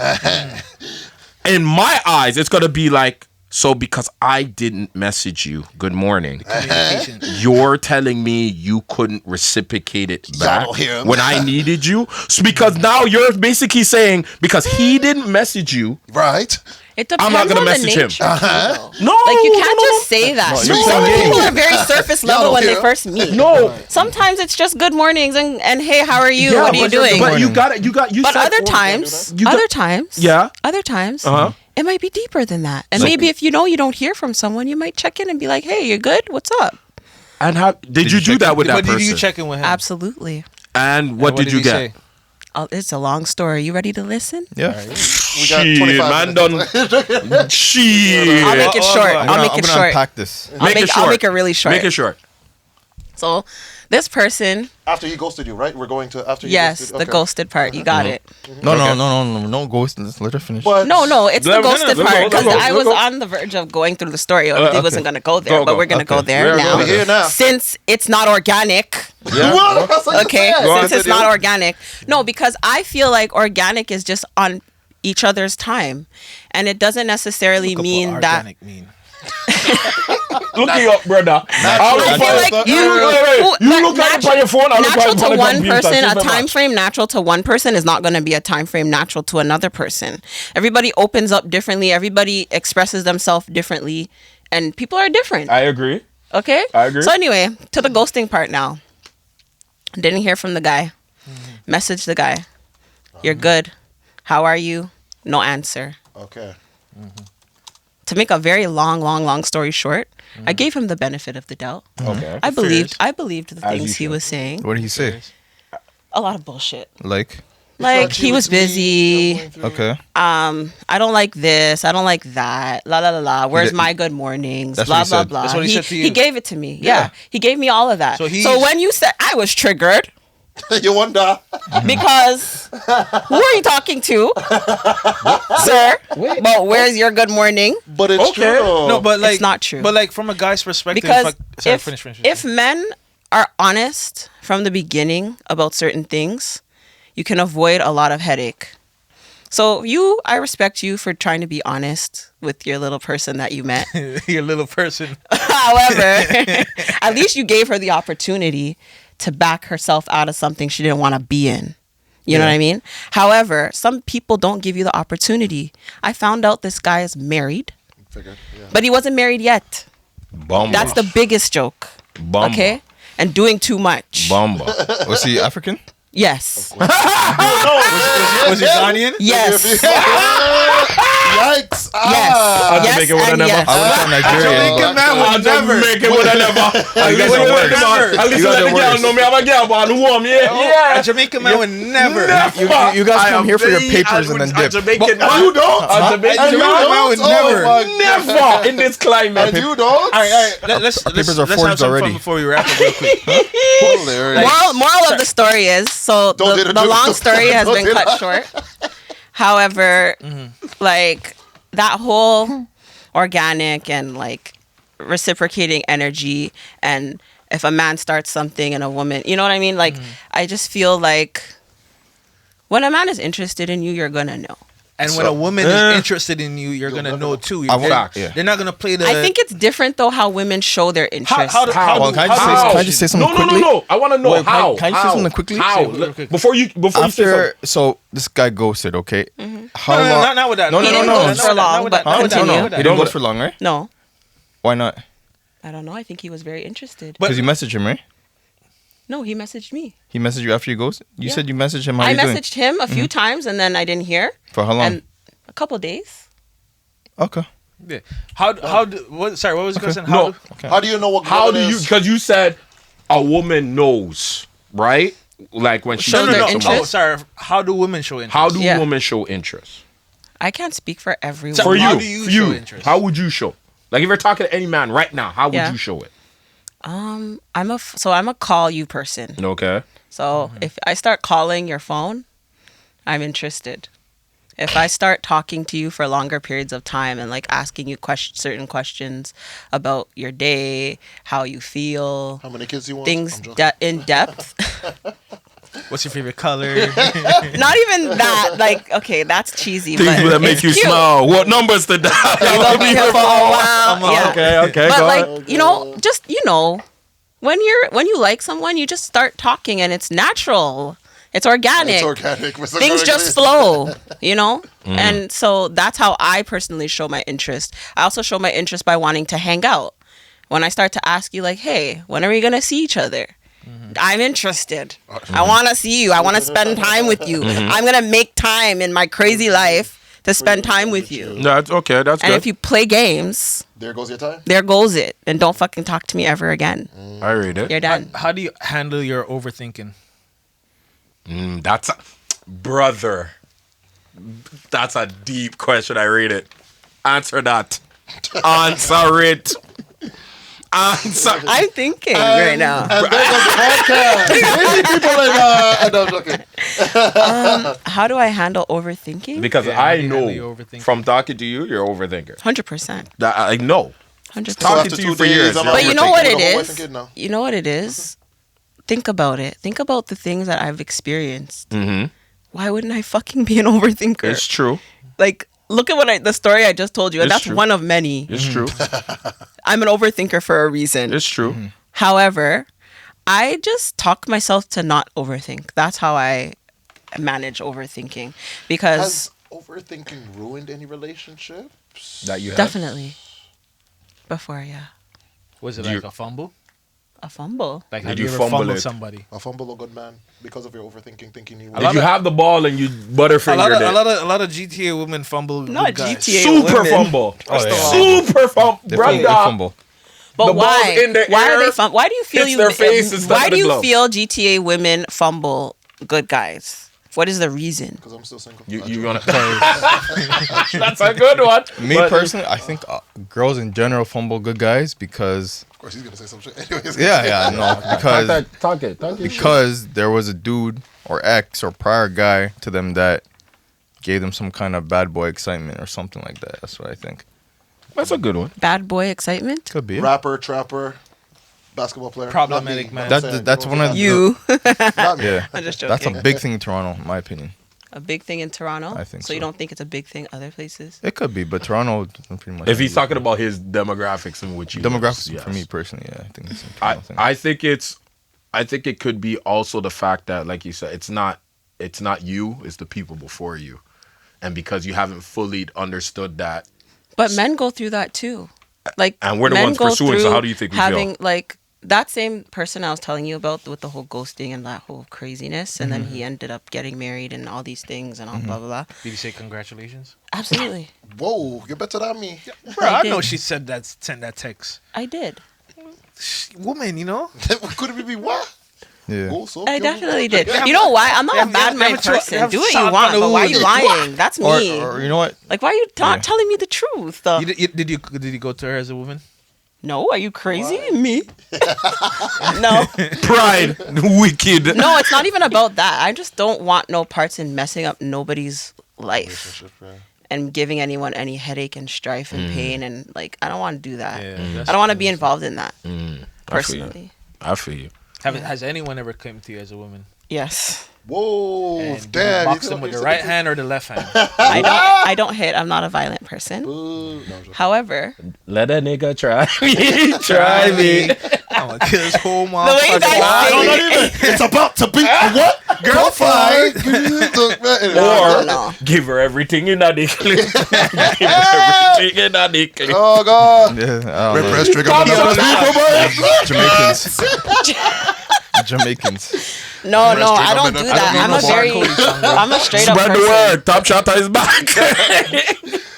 In my eyes, it's gonna be like, So because I didn't message you good morning, Communication. you're telling me you couldn't reciprocate it back don't hear him. when I needed you? So because now you're basically saying because he didn't message you, Right. It depends not gonna on message the him. nature. though. no, Like you can't no, no, just say that. No, you're Some saying people game. are very surface Y'all level don't when they care. first meet. no. Sometimes it's just good mornings and hey, how are you? What are you but doing? But you got it. You But said- other times, You got- Yeah. other times, Uh-huh. it might be deeper than that. And maybe if you know you don't hear from someone, you might check in and be like, "Hey, you're good? What's up?" And how did you do check that with that What person? did you check in with him? Absolutely. And what did you he get? say? It's a long story. You ready to listen? Yeah. We got Shit, 25 man, minutes. done. Shit. I'll make it Oh, short. boy. I'll make I'm it gonna short. unpack this. I'll make it really short. Make it short. So, this person, After he ghosted you, right? We're going to after he yes, ghosted. the Okay. ghosted part. You got it. No ghost. Let's let her finish. But No, it's the Let- ghosted let- part let- because let- I let- was let- on the verge of going through the story. I okay. wasn't going to go there, Go, but go. we're going to go Okay. there Yeah, now. we're here now. Since it's not organic. What? That's what you Okay, said. Go since on. it's not organic. No, because I feel like organic is just on each other's time. And it doesn't necessarily Look up mean what that. organic mean. Look it up, brother. I feel like you You look at it by your phone. I'll look natural at it to on the one computer. person, a Keep it time match. frame natural to one person is not going to be a time frame natural to another person. Everybody opens up differently. Everybody expresses themselves differently, and people are different. I agree. Okay, I agree. So anyway, to the ghosting part now. Didn't hear from the guy. Message the guy. You're good. How are you? No answer. Okay. To make a very long story short, I gave him the benefit of the doubt. Okay. I believed the As you things he should. was saying. What did he say? A lot of bullshit. Like, Like he was busy. okay. I don't like this. I don't like that. La la la la. Where's did- my good mornings? That's Blah what he blah said. blah. That's what he said to you. He gave it to me. Yeah. He gave me all of that. So So when you said I was triggered You wonder. because who are you talking to, sir? But where's your good morning? But it's Okay. true. No, but like It's not true. But like from a guy's perspective, Because finish. if men are honest from the beginning about certain things, you can avoid a lot of headache. So I respect you for trying to be honest with your little person that you met. your little person, However, at least you gave her the opportunity to back herself out of something she didn't want to be in. You know what I mean? However, some people don't give you the opportunity. I found out this guy is married, Figured, yeah. but he wasn't married yet. Bumba. That's the biggest joke. Bumba. Okay? And doing too much. Bumba. Was he African? Yes. was he Ghanaian? Yes. Yikes. Yes. Yes. Jamaican would And have yes. I went to Nigeria. Jamaican man would never. Jamaican would have never. You guys are worse. At least You guys let the are girl worse. know me have a girl band who warm. A Yeah. Jamaican man would never. You guys come here for your papers and then dip. Jamaican And you don't. A Jamaican And you man don't. would Oh never. my never in this climate. And you don't. All right. Let's papers are let's forged have some already. fun before we wrap up real quick. Hilarious. Moral of the story is so Don't the do it, the do it. long story has Don't been do cut that. short. However, like that whole organic and like reciprocating energy, and if a man starts something and a woman, you know what I mean? Like I just feel like when a man is interested in you, you're gonna know. And when a woman is interested in you, you're gonna know too. I won't- They're, yeah. they're not gonna play the. I think it's different though how women show their interest. How Well, can I just say something No. quickly? I want to know Wait, how. can I just say something quickly? How? Say it real quick. Before you say After, so this guy ghosted, okay? How no, long? not with that. No, He no, didn't no, ghost no. for long, but Huh? continue. No, he didn't ghost for long, right? No, Why not? I don't know. I think he was very interested. But- Because you messaged him, right? No, he messaged me. He messaged you after you ghosted? You Yeah. said you messaged him. How I you doing? messaged him a few times and then I didn't hear. For how long? And a couple days. Okay. Yeah. Sorry, what was the question? No. How do you know what? How good do it you? is? Because you said a woman knows, right? Like when she Show sees their someone. interest. Oh, sorry. How do women show interest? How do Yeah. women show interest? I can't speak for everyone. So- For How you, do you for show you, interest? how would you show? Like if you're talking to any man right now, how would Yeah. you show it? I'm a call you person. Okay. So if I start calling your phone, I'm interested. If I start talking to you for longer periods of time and like asking you certain questions about your day, how you feel, How many kids you want? things I'm joking. in depth, What's your favorite color? Not even that. Like, okay, that's cheesy. Things but that make it's you cute. smile. What numbers to dial? Go be here for a while. Yeah. Okay, But go like, ahead. you know, just when you like someone, you just start talking and it's natural. It's organic. It's organic. Mr. Things just flow, Mm-hmm. And so that's how I personally show my interest. I also show my interest by wanting to hang out. When I start to ask you like, hey, when are we going to see each other? I'm interested. I want to see you. I want to spend time with you. I'm going to make time in my crazy life to spend time with you. That's okay. That's And good. if you play games, There goes your time. there goes it. And don't fucking talk to me ever again. I read it. You're done. How do you handle your overthinking? That's brother. That's a deep question. I read it. Answer that. Answer it. Answer. I'm thinking right now. And there goes the podcast. Maybe people like, no, I'm joking. How do I handle overthinking? Because Yeah, how I do you handle know your overthinking? from talking to you, you're an overthinker. 100%. That I know. 100%. Talking to you for years. I'm But you know overthinking. what it I'm is? overthinking now. You know what it is? Think about it. Think about the things that I've experienced. Mm-hmm. Why wouldn't I fucking be an overthinker? It's true. Like, look at the story I just told you, and It's that's true. one of many. It's true. I'm an overthinker for a reason. It's true. However, I just talk myself to not overthink. That's how I manage overthinking. Because Has overthinking ruined any relationships? That you have. definitely. Before, yeah. Was it Do like you- a fumble? A fumble. Like, Did have you you ever fumble fumbled it? somebody? A fumble, a good man, because of your overthinking, thinking you. Did you have the ball and you butterfingered it? A lot of GTA women fumble. Not good guys. GTA. Super women. fumble. Oh, yeah. Super fumble. They fumble. They Brother. fumble. But The ball's why? in the Why are air, they Why do you feel hits their face instead Why of do the you glove. feel GTA women fumble good guys? What is the reason? Because I'm still single. You gonna? That's a good one. Me But- personally, I think girls in general fumble good guys because Of course, he's gonna say some shit. Anyways, Talk it. because there was a dude or ex or prior guy to them that gave them some kind of bad boy excitement or something like that. That's what I think. That's a good one. Bad boy excitement? Could be. rapper, trapper, basketball player. Problematic Not me, man. I'm That's- saying, that's you one know of what You. Not me. Yeah, I'm just that's joking. a big thing in Toronto, in my opinion. A big thing in Toronto? I think So you so. don't think it's a big thing other places? It could be, but Toronto pretty much. If he's talking about his demographics in which he demographics lives, for yes. me personally, yeah, I think it's a I, Toronto thing. I think it could be also the fact that, like you said, it's not you, it's the people before you, and because you haven't fully understood that. But men go through that too. Like, And we're the men ones go pursuing, so through how do you think we having, feel? like, that same person I was telling you about with the whole ghosting and that whole craziness, and then he ended up getting married and all these things and all blah, blah, blah. Did you say congratulations? Absolutely. Whoa, you're better than me. Bro, I did. know she said that, sent that text. I did. Woman, you know? Could it be what? yeah. Go, so I kill me. definitely did. You know why? I'm not a bad mind person. Do what you want, but why are you lying? That's me. Or you know what? Like, why are you not telling me the truth? Did you go to her as a woman? No, are you crazy? Me? No. Pride, wicked. No, it's not even about that. I just don't want no parts in messing up nobody's life Relationship, yeah. and giving anyone any headache and strife and pain. And, like, I don't want to do that. Yeah, I don't want to be involved in that, I feel you. personally. I feel you. Has anyone ever come to you as a woman? Yes. Whoa, And did you damn. box them with the right hand or the left hand? I don't hit. I'm not a violent person. Ooh, no, I'm joking. However, Let a nigga try me. Try me. I'm gonna kill his whole the way you motherfucking guys life. say It's about to be a what? Girl fight. Or no. give her everything in that clip. Give her everything in that clip. Oh, God. Yeah, I don't know. Repress trigger. Jamaicans. No, I don't do that. I'm a straight up Spread the person. word. Top Shotter is back.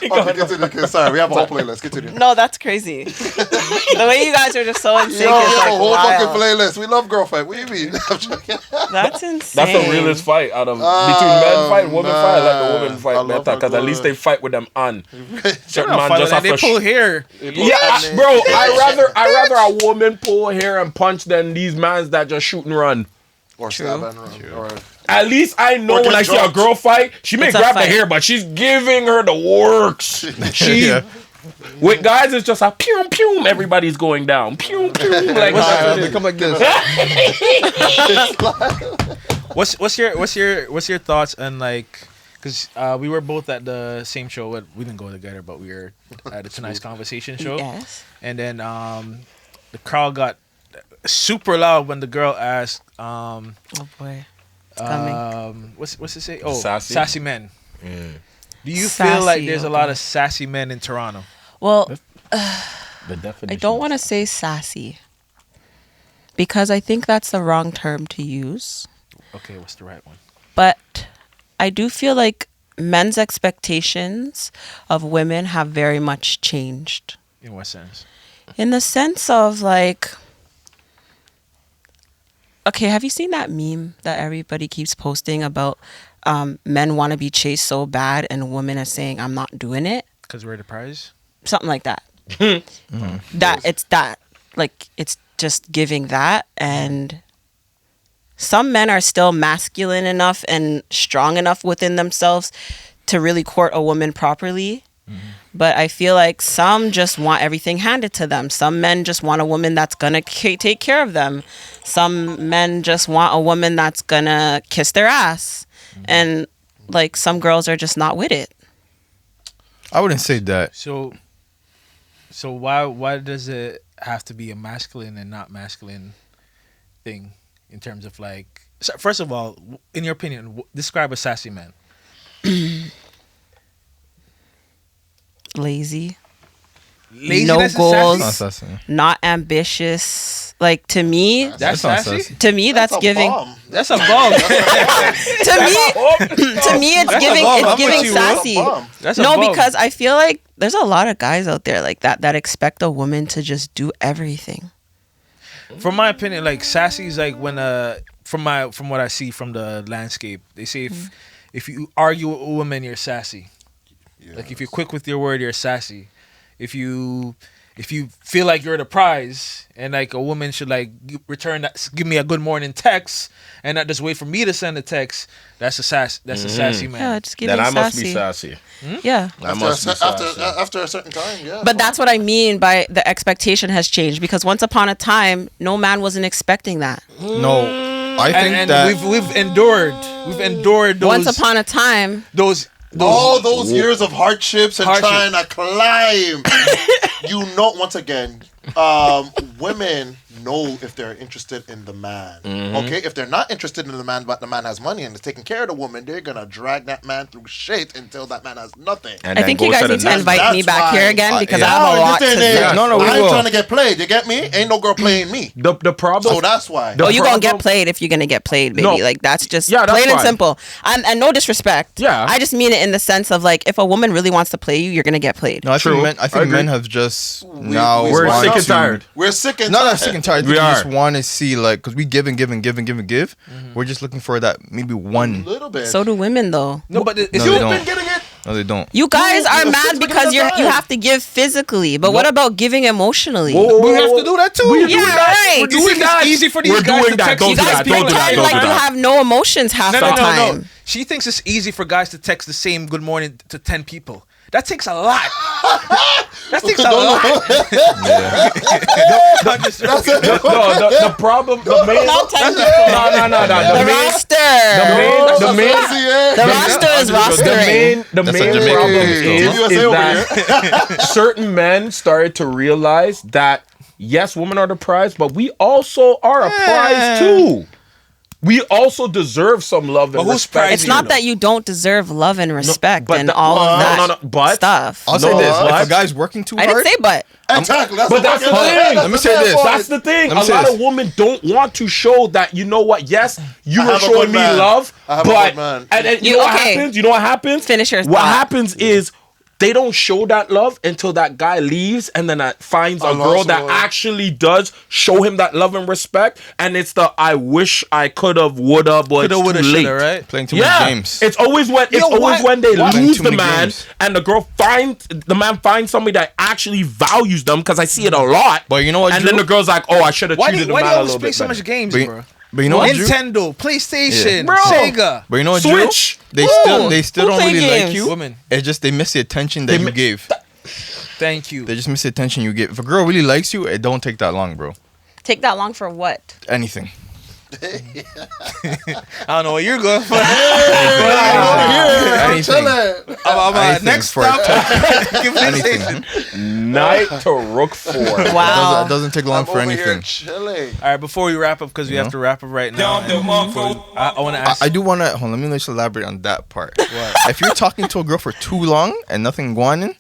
Okay, continue. Sorry, we have a whole playlist. Continue. No, that's crazy. The way you guys are just so in sync Yo, we is have like a whole fucking wild. playlist. We love girl fight. What do you mean? I'm joking. That's insane. That's the realest fight out of between men fight, women fight. I like the women I fight love better that because at least they fight with them on. Certain man just have They to. pull hair. Yeah, bro. I rather a woman pull hair and punch than these mans that just shoot and run. Or stab and run. Or At least I know Or when get I see a drugged. girl fight, she may It's a grab the fight. hair, but she's giving her the works. She Yeah. with guys, it's just a pew pew. Everybody's going down. Pew pew. Like They come like this. What's your thoughts on like? Because we were both at the same show. We didn't go together, but we were at a Tonight's Conversation show. Yes. And then the crowd got super loud when the girl asked, Oh boy. It's coming. what's it say? Oh, Sassy? sassy men. Mm. Do you feel like Sassy, there's a lot of sassy men in Toronto? Well, The definition. I don't want to say sassy because I think that's the wrong term to use. Okay, what's the right one? But I do feel like men's expectations of women have very much changed. In what sense? In the sense of like, okay, have you seen that meme that everybody keeps posting about men want to be chased so bad and women are saying, I'm not doing it? Because we're the prize? Something like that. It's just giving that. And some men are still masculine enough and strong enough within themselves to really court a woman properly. But I feel like some just want everything handed to them. Some men just want a woman that's gonna take care of them. Some men just want a woman that's gonna kiss their ass. And like some girls are just not with it. I wouldn't say that. So why does it have to be a masculine and not masculine thing in terms of like? So first of all, in your opinion, describe a sassy man. Lazy. Laziness No is goals. Not sassy? sassy. Not ambitious. Like to me, That's not sassy. to me that's a giving. bomb. That's a bug. To me, it's That's giving. a bomb. It's I'm giving with you, sassy. That's a No, bug. because I feel like there's a lot of guys out there like that expect a woman to just do everything. From my opinion, like sassy is like when from what I see from the landscape, they say if you argue with a woman, you're sassy. Like if you're quick with your word, you're sassy. If you feel like you're the prize and like a woman should like return that, give me a good morning text and not just wait for me to send a text, that's a sassy man. Yeah, just giving Then I must sassy. be sassy. Yeah. I must be sassy. After a certain time, yeah. But that's what I mean by the expectation has changed because once upon a time, no man wasn't expecting that. No, I think and that we've endured those Once upon a time, those all those years of hardships and Hardship. trying to climb. Once again, women know if they're interested in the man. Okay, if they're not interested in the man, but the man has money and is taking care of the woman, they're gonna drag that man through shit until that man has nothing. And I then think go you guys the need to next- invite me That's back why- here again because I yeah. have a lot to this day and say. age, No, no, we I ain't will. trying to get played. You get me? Ain't no girl playing me. The problem. So that's why. The Oh, you gonna problem- get played if you're gonna get played, baby. No. Like that's just Yeah, that's plain and fine. simple. And no disrespect. Yeah. I just mean it in the sense of like if a woman really wants to play you, you're gonna get played. no, I True. think I agree. men have just now we- We're want sick to- and tired. We're sick and not tired. that sick and tired. We We are. just want to see like because we give and give and give and give and give. We're just looking for that maybe A one. little bit. So do women though. no, but it's No, You've they been don't. getting it. No, they don't. You guys No, are you're mad six because minutes you at a time. have to give physically. But what about giving emotionally? we have to do that too. We Yeah, do that. right. We're You doing think it's that. easy for these We're guys doing to that. text Don't You do guys that. Don't do that. pretend Don't like do you that. have no emotions half No, the no, no, time. no. She thinks it's easy for guys to text the same good morning to 10 people. That takes a lot. That takes a lot. The problem. The main. Not 10 people. No. The roster. The main. The roster is rostering. The That's main a Jamaican problem thing, is though. Team USA that certain men started to realize that yes, women are the prize, but we also are a prize too. We also deserve some love and But who's respect. prize It's not that you don't deserve love and respect but and the- all of no, that but- stuff. I'll say No, this: what? if a guy's working too I hard, didn't say but. Exactly. But that's the thing. Let me say this. That's the thing. Let me A say lot this. of women don't want to show that. You know what? Yes, you I were have a showing good me man. love, I have a but good man. and you You- know what okay. happens? You know what happens? Finish your What thought. happens is they don't show that love until that guy leaves, and then finds a I girl lost that one. actually does show him that love and respect. And it's the I wish I could have, woulda, but it's Coulda, woulda, too late. shoulda, right? playing too Yeah, many games. it's always when why- they why- lose Too the many man games. and the man finds somebody that actually values them, because I see it a lot. But you know what, And then Drew? the girl's like, oh, I should have Why do treated you the man a always little play bit so better. much games, But- bro? But you know what, Drew? Nintendo, PlayStation, Bro. Sega. But you know what, Switch. Drew? Who? They still Who don't play really games? like you. Women. It's just they miss the attention that you gave. Thank you. They just miss the attention you give. If a girl really likes you, it don't take that long, bro. Take that long for what? Anything. I don't know what you're going for. Anything. I'm Anything next for stop. Anything. Night to Rookford. Wow. It doesn't take long for Over here anything. chilling. All right, before we wrap up, because we have to wrap up right now. I want to ask. I do want to. Hold on, let me just elaborate on that part. If you're talking to a girl for too long and nothing going in,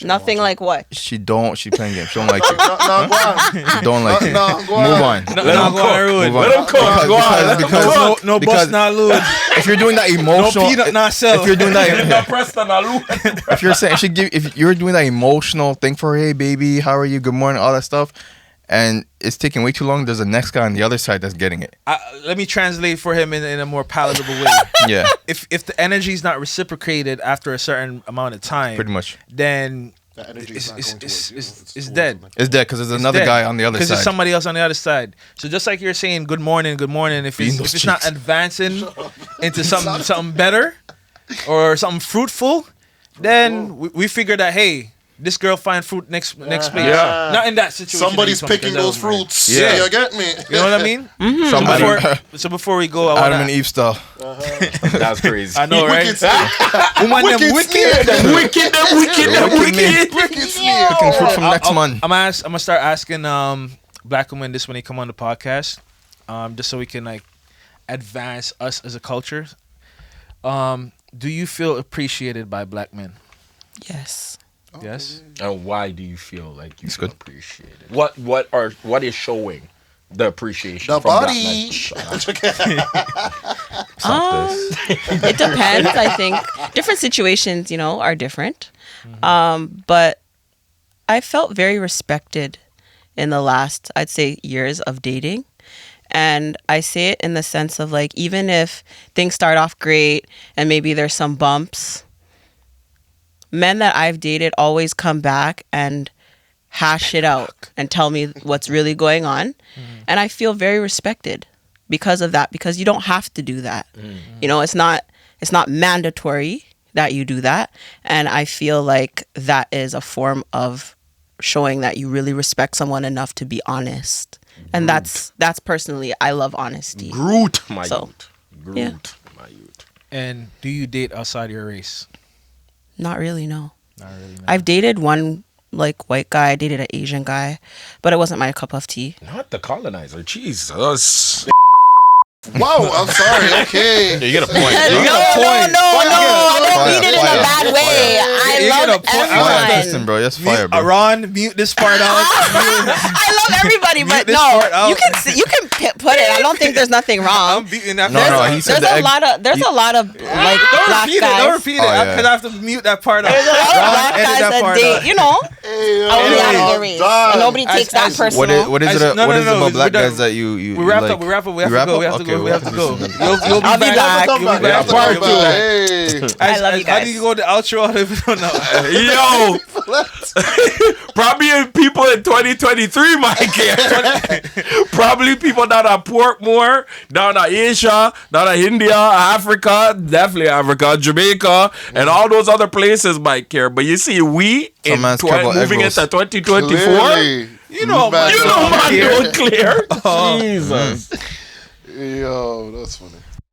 Nothing like what? she playing games. She don't like you. No, go on. She don't like you. No, go on. Move on. No, go on, Rude. Move on. Let him cook. Go on. Let him cook. No because- bus, not lose. If you're doing that No emotional, peanut, not sell. if you're doing that, Preston, Alu. if you're saying if you're doing that emotional thing for hey baby, how are you, good morning, all that stuff, and it's taking way too long, there's a next guy on the other side that's getting it. Let me translate for him in a more palatable way. Yeah, If the energy is not reciprocated after a certain amount of time, pretty much. then The energy is not going towards you. it's dead. It's dead because there's another dead. guy on the other Because side. there's somebody else on the other side. So just like you're saying, good morning. If Being it's, those if it's not cheeks. advancing into something better or something fruitful, then we figure that hey, this girl find fruit next place. Yeah. Not in that situation. Somebody's that you picking told me, those 'cause that was fruits. Yeah. Yeah, you get me? You know what I mean? Somebody, So before we go, I Adam and wanna, Eve style. That's crazy. I know, right? Wicked sneak. Woman, them Wicked wicked. Wicked. Wicked sneak. Picking fruit from next month. I'm gonna start asking black women this when they come on the podcast, just so we can like advance us as a culture. Do you feel appreciated by black men? Yes. Yes. And why do you feel like you It's feel good. appreciated? What is showing the appreciation? The from black body. men? Shut up. It depends. I think different situations, are different. But I felt very respected in the last, I'd say, years of dating. And I say it in the sense of like, even if things start off great and maybe there's some bumps, men that I've dated always come back and hash it out and tell me what's really going on. And I feel very respected because of that, because you don't have to do that. It's not mandatory that you do that. And I feel like that is a form of showing that you really respect someone enough to be honest. And that's personally, I love honesty. Groot, my So, youth. Groot, yeah. my youth. And do you date outside your race? Not really, no. Not really. No. I've dated one like white guy, I dated an Asian guy, but it wasn't my cup of tea. Not the colonizer. Jesus. Wow, I'm sorry. Okay. You get a point. No, I don't mean it in a Fire. bad way. I You get a love point. Fire, Tristan, everyone. bro. That's fire, bro. Ron, mute this part out. I love everybody, but this no, part out. you can put it. I don't think there's nothing I'm wrong. beating that. No, part no, out. he said There's the a egg. lot of like Don't black repeat it. guys. Don't repeat it. Oh, yeah. Because I have to mute that part out. There's a lot of Ron, black edit guys that that part date, out. Hey, only out of I'm the race. done. And nobody As- takes that as- personal. What is it No, about black we're done. guys that you We wrapped like? up. We have You to wrap go. up? We have to Okay, go. We have to go. we'll You'll be I'll be back. back. You'll be Come back. back. part two. Hey. I love you How guys. do you go to outro? I don't know. Yo, probably people in 2023 might care. Probably people down at Portmore, down at Asia, down at India, Africa, definitely Africa, Jamaica, and all those other places might care. But you see, we Some in man's trouble moving egg into 2024. Clearly. You know, man. You know, man, Clear. don't clear. Jesus. Yo, that's funny.